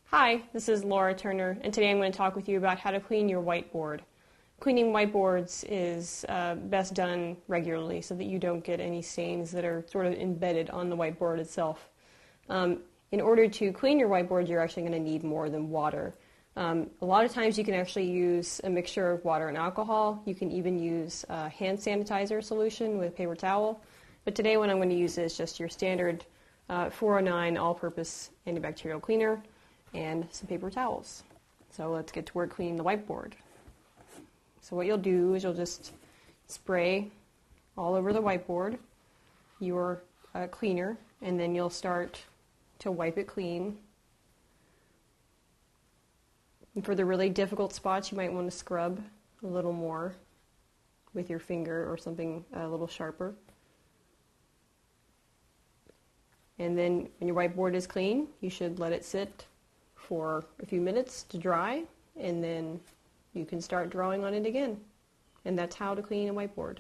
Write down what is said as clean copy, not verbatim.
Hi, this is Laura Turner, and today I'm going to talk with you about how to clean your whiteboard. Cleaning whiteboards is best done regularly so that you don't get any stains that are sort of embedded on the whiteboard itself. In order to clean your whiteboard, you're actually going to need more than water. A lot of times you can actually use a mixture of water and alcohol. You can even use a hand sanitizer solution with a paper towel. But today what I'm going to use is just your standard 409 all-purpose antibacterial cleaner and some paper towels. So let's get to work cleaning the whiteboard. So what you'll do is you'll just spray all over the whiteboard your cleaner, and then you'll start to wipe it clean. And for the really difficult spots, you might want to scrub a little more with your finger or something a little sharper. And then when your whiteboard is clean, you should let it sit for a few minutes to dry, and then you can start drawing on it again. And that's how to clean a whiteboard.